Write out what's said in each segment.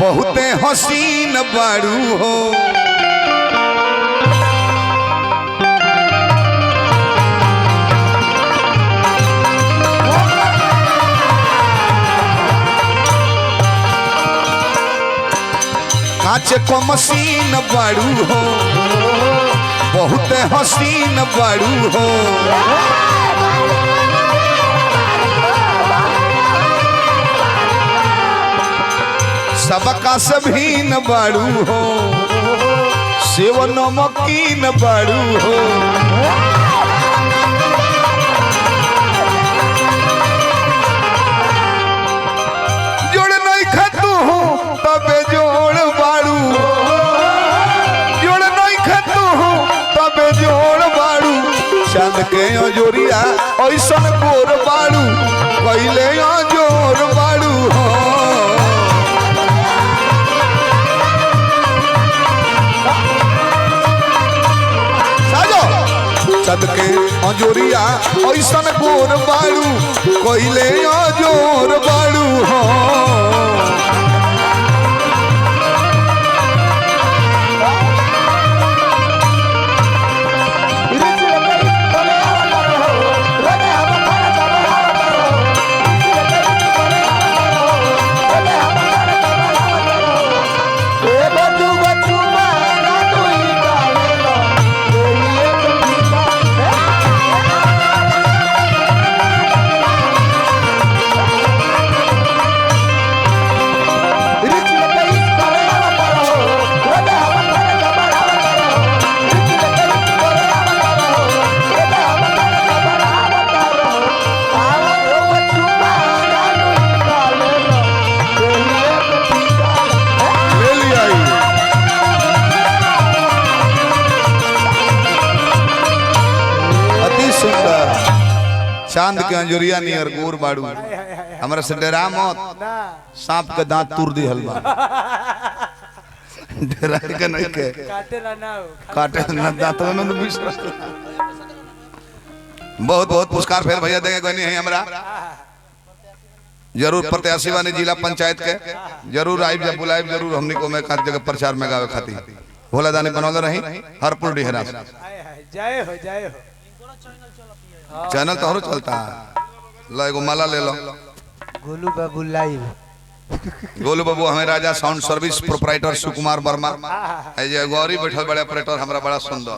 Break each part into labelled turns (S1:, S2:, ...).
S1: बहुते हसीन बाड़ू हो काचे को मसीन बाड़ू हो बहुते हसीन बाड़ू हो सबका सभीन बाड़ू हो सेवन मकीन बाड़ू हो जोड़ नहीं खतू हूँ तबे जोड़ बाड़ू जोड़ नहीं खतू हूँ तबे जोड़ बाड़ू चांद के अजोरिया ऐसा गोर बाड़ू कैले अजोर बाड़ू हो चंद के अजोरिया ऐसा गोर बाड़ू कोइले अजोर बाड़ू हो चांद के अंजुरिया नियर गोर बाड़ू हमरा से डरा मत सांप के दांत तोड़ दी हलवा डरा के नहीं के काटे ना दांत में बहुत बहुत पुरस्कार फिर भैया देंगे कोई नहीं है हमरा जरूर प्रत्याशी वाले जिला पंचायत के जरूर आइब जब बुलाइब जरूर हमनी को मैं खाती जगह प्रचार में गावे खाती भोला दानी बनौले रही हरपुर डिहरा जय हो चैनल तो चलता है लो एगो माला ले लो
S2: गोलू बाबू लाइव
S1: गोलू बाबू हमें राजा साउंड सर्विस प्रोपराइटर सुकुमार वर्मा है जे गौरी बैठल बड़े ऑपरेटर हमरा बड़ा सुंदर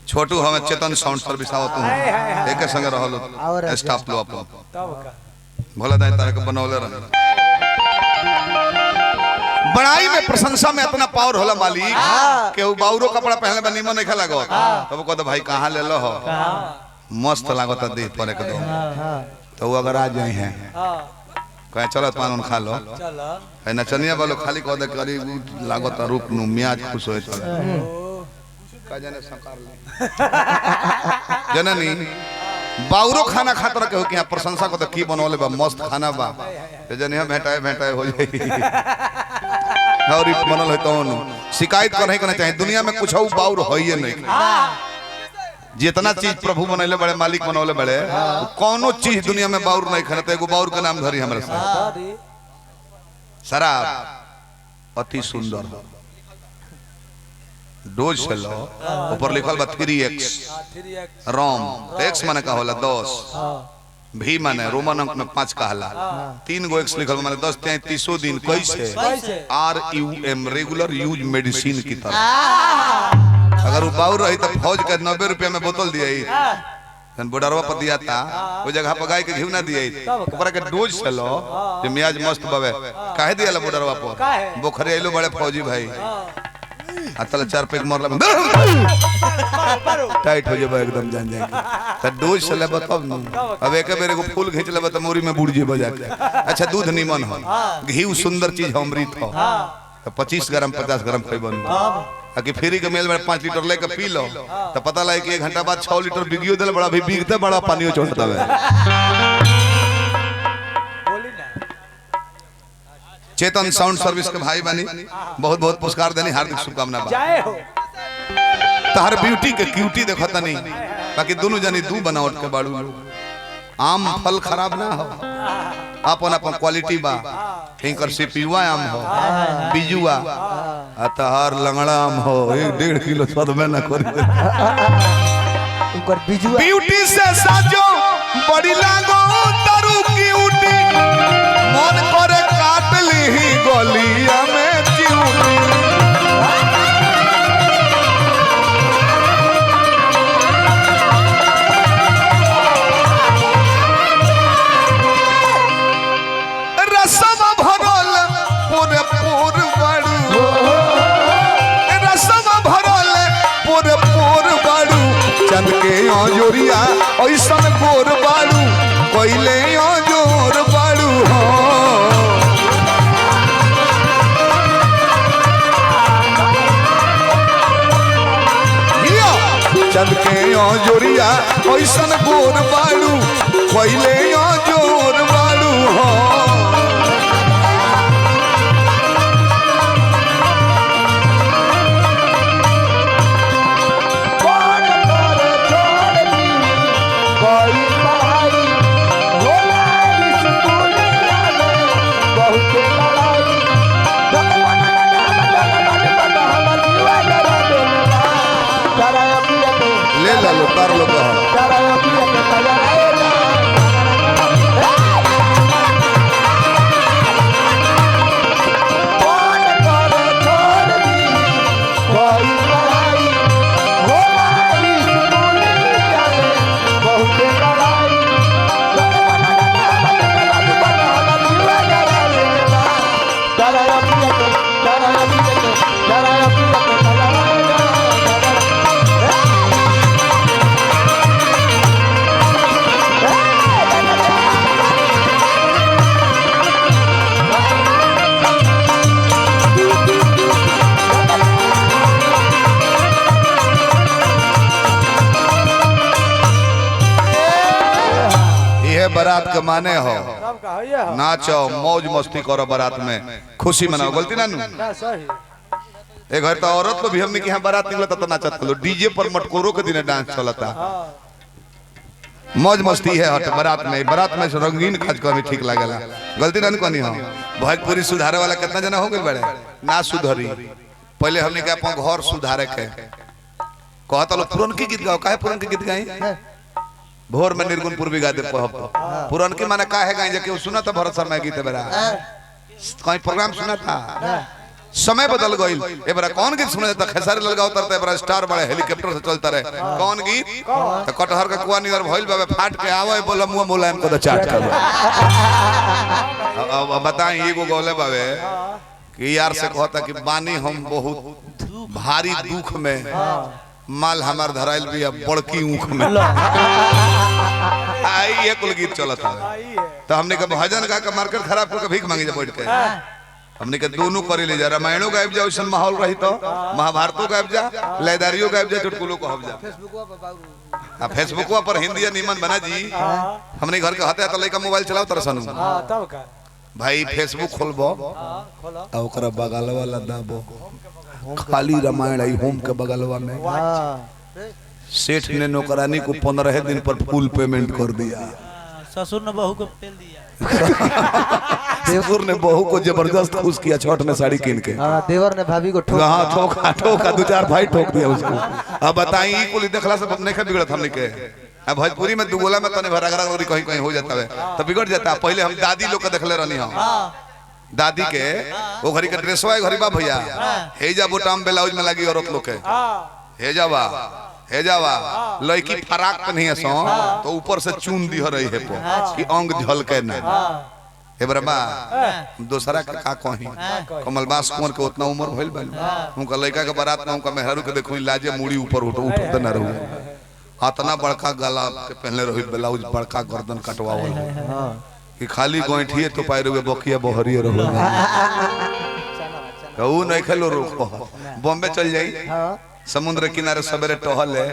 S1: छोटू हमें चेतन साउंड सर्विस आवत हूं एक संग रहलो स्टाफ लो अपन तब का भोला दाई तारे के बनौले रह बड़ाई में प्रशंसा में इतना पावर होला मालिक के वो बाउरो कपड़ा पहनले बा निमन नहीं लागो तब कहत भाई कहां ले लो हो मस्त लागत देह पर एकदम तो वो अगर आ जाए हैं कहे चलो पान खा लो चलो है नचनिया वालो खाली कह दे करी लागत रूप नु मियाज खुश होए चले का जाने संकार ले जननी बाउरो खाना खातर के हो कि प्रशंसा को तो की बनवले बा मस्त खाना बा ते जने भेटाए भेटाए हो जाई और बनल है तो शिकायत करे के ना चाहिए दुनिया में कुछ बाउर होइए नहीं जितना चीज प्रभु बनैले बड़े मालिक बनौले बड़े कोनो चीज दुनिया में बाउर नहीं खाते एगो बाउर के नाम धरी हमरा से शराब अति सुंदर डोज से लो ऊपर लिखल बा 3x रोम x माने का होला 10 भी माने रोमन अंक में 5 कहला 3 गो x लिखल माने 10 33 दिन कैसे RUM रेगुलर यूज मेडिसिन की तरह अगर वो बाउर रही तो फौज के 90 रुपया में बोतल दिए बोडरवा पर दिया था वो जगह पर गाय के घी ना दिए ऊपर के डोज से लो जे मियाज मस्त बवे काहे दियाला बोडरवा पर बोखरे आइलो बड़े फौजी भाई अतल 4 पैक मारला टाइट हो जेबा एकदम जान जाए त डोज से ले बताब न अब एक बेर एगो फूल खींच लेबा त मोरी में बुड़ जेबा जाके अच्छा दूध नीमन हो घी सुंदर चीज हो अमृत हो तो 25 ग्राम 50 ग्राम खइबन कि फ्री के मेल में 5 लीटर लेके पी लो तो पता लगे कि 1 घंटा बाद 6 लीटर बिगियो दिल बड़ा भी बिगते बड़ा पानियो छोड़ता है चेतन साउंड सर्विस के भाई बनी बहुत बहुत पुरस्कार देनी हार्दिक शुभकामना जय हो तार ब्यूटी के क्यूटी देखता नहीं बाकी दोनों जनी दू बनावट के बाड़ू आम फल खराब ना हो अपन अपन क्वालिटी बा हिंकर सीपीवा आम हो बिजुआ अतहर लंगड़ा आम हो 1.5 किलो स्वाद में ना करी
S2: ऊपर बिजुआ
S1: ब्यूटी से साजो बड़ी लागो तारू की उटी मन करे काट ली गलिया में चिउटी रसम भरल पूरे पूर बाड़ू रसम भरल पूरे पूर बाड़ू चंद के जोरिया ऐसा गोर बाड़ू कोइले जोर बाड़ू हो चंद के जोरिया ऐसा गोर बाड़ू कोइले जोर बाड़ू हो ले ला लो कर लो बारात के माने हो नाचो मौज मस्ती करो बारात में खुशी मनाओ गलती ना एक घर तो औरत को भी हमने कि बारात निकलता तो नाचत लो डीजे पर मटकोरों के दिन डांस चलता मौज मस्ती है हट बारात में रंगीन खाज को ठीक लागेला गलती ना कोनी हो भोजपुरी सुधारे वाला कितना जना हो गए बड़े ना सुधरी पहले हमने के अपन घर सुधारे के कहता लो पुरनकी गीत गाओ काहे पुरनकी गीत गाई भोर में निर्गुण पूर्वी गा दे पुरान की माने का है गाय जाके सुना था भरत शर्मा गीत बेरा कहीं प्रोग्राम सुना था समय बदल गई ए बरा कौन गीत सुना जाता खेसारी लाल गाओ तरते बरा स्टार बड़े हेलीकॉप्टर से चलता रहे कौन गीत तो कटहर का कुआ नियर भइल बाबे फाट के आवे बोला मुंह मुलायम को तो चाट कर अब बताएं एगो गौले बाबे कि यार से कहता कि बानी हम बहुत भारी दुख में माल हमार धराइल भी बड़की ऊख में आई ये कुल गीत चलत है तो हमने का भजन गा के मार्केट खराब करके भीख मांगी जा बैठ के हमने के दोनों करे ले जा रामायणों गायब जा वैसा माहौल रही तो महाभारतों गायब जा लयदारियों गायब जा चुटकुलों को हब जा फेसबुकवा पर हिंदी निमन बना जी हमने घर के हते तो लइका मोबाइल चलाओ तरसनु भाई फेसबुक खोलबो आ ओकरा बगल वाला दाबो खाली रामायण आई होम के बगलवा में सेठ ने नौकरानी को 15 दिन पर फुल पेमेंट कर दिया
S3: ससुर ने बहू को पेल दिया
S1: ससुर ने बहू को जबरदस्त खुश किया छठ में साड़ी कीन के
S2: देवर ने भाभी को
S1: ठोका 2-4 भाई ठोक दिया उसको अब बताइए कुल देखला से नहीं बिगड़त हमने के अब भोजपुरी में दुगोला में तने भरा कहीं कहीं हो जाता है तो बिगड़ जाता है पहले हम दादी लोग के देखले रहनी हम दादी के वो घड़ी के ड्रेसवा घड़ी बा भैया हेजा बोटाम ब्लाउज में लगी औरत लोग के हेजावा लड़की फराक पहनी है सो तो ऊपर से चून दी रही है कि अंग झलके ना हे बरमा दूसरा के का कहीं कमलबास कुंवर के उतना उम्र भइल बा उनका लड़का के बारात में उनका मेहरारू के देखो लाजे मुड़ी ऊपर उठत ना रहू इतना बड़का गला के पहनले रही ब्लाउज बड़का गर्दन कटवावल कि खाली गोइठिए तो पाए रहे बकिया बहरिए रहो तो ऊ नहीं खेलो रोको बॉम्बे चल जाई समुद्र किनारे सवेरे टहल है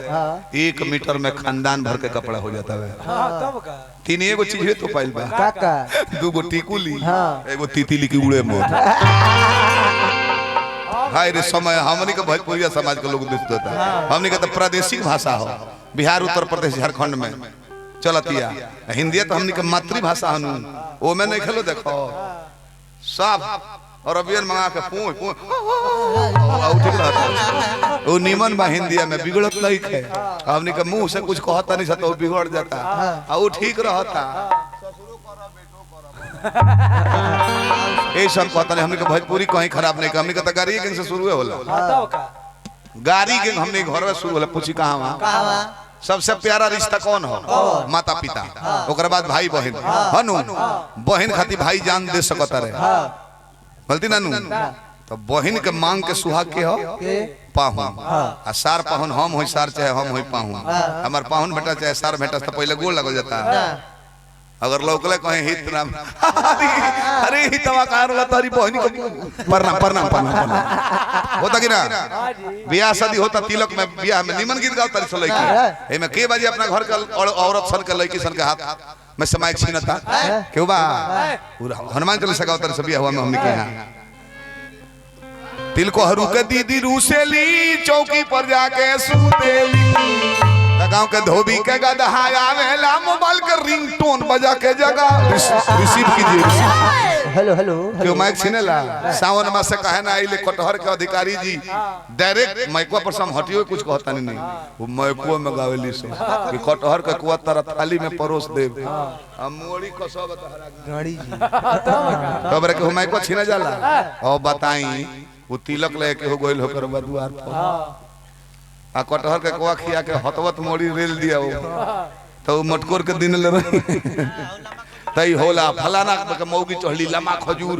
S1: 1 मीटर में खानदान भर के कपड़ा हो जाता है
S3: तब का
S1: 3 एगो चीज है तो पाइल बा
S2: काका
S1: 2 गो टिकुली एगो तितली की उड़े मोर हाय रे समय हमनी के भोजपुरिया समाज के लोग दिखता हमनी के तो प्रादेशिक भाषा हो बिहार उत्तर प्रदेश झारखंड में चलतिया हिंदी तो हमनी के मातृभाषा हनु ओ में नहीं खेलो देखो साफ और अबियन मंगा के पूछ ठीक रहता वो नीमन बा हिंदी में बिगड़त नहीं खे हमनी के मुंह से कुछ कहता नहीं तो बिगड़ जाता और वो ठीक रहता ये सब कहता नहीं हमनी के भोजपुरी कहीं खराब नहीं हमनी के तो गाड़ी गैंग से शुरू होला गाड़ी गैंग हमने घर में शुरू होला पूछी कहां वहां सबसे प्यारा रिश्ता कौन हो माता पिता ओकर बाद भाई बहन हनु बहन खातिर भाई जान दे सकता रहे गलती ना तो बहन के मांग के सुहाग के हो पाहुन आ सार पाहुन हम होई सार चाहे हम होई पाहुन हमार पाहुन बेटा चाहे सार बेटा तो पहले गोल लगल जाता अगर लोकले कहे हित नाम अरे हितवा कहां रहला तारी बहनी को प्रणाम प्रणाम प्रणाम होता कि ना ब्याह शादी होता तिलक में ब्याह में निमन गीत गाओ तारी सलई की एमे के बाजी अपना घर के औरत सन के लड़की सन के हाथ में समाइक छीनता क्यों बा हनुमान चालीसा गाओ तारी सब ब्याह हुआ में हमने के यहां तिल को हरू के दीदी रूसेली चौकी पर जाके सूतेली गांव के धोबी के गदहा आवेला मोबाइल के रिंगटोन बजा के जगह रिसीव कीजिए
S2: हेलो हेलो
S1: क्यों माइक छीनेला सावन मास से कहे ना आइले कटहर के अधिकारी जी डायरेक्ट माइकवा पर सम हटियो कुछ कहता नहीं वो माइकवा में गावेली से कि कटहर के कुआ तरह थाली में परोस देब हम मोड़ी को सब
S2: गाड़ी जी
S1: तब रे के माइकवा छीने जाला और बताई वो तिलक लेके हो गइल होकर बदुआर पर आ कटहर के कुआ खिया के हतवत मोड़ी रेल दिया वो तो मटकोर के दिन ले रही तई होला फलाना के मौगी चढ़ली लमा खजूर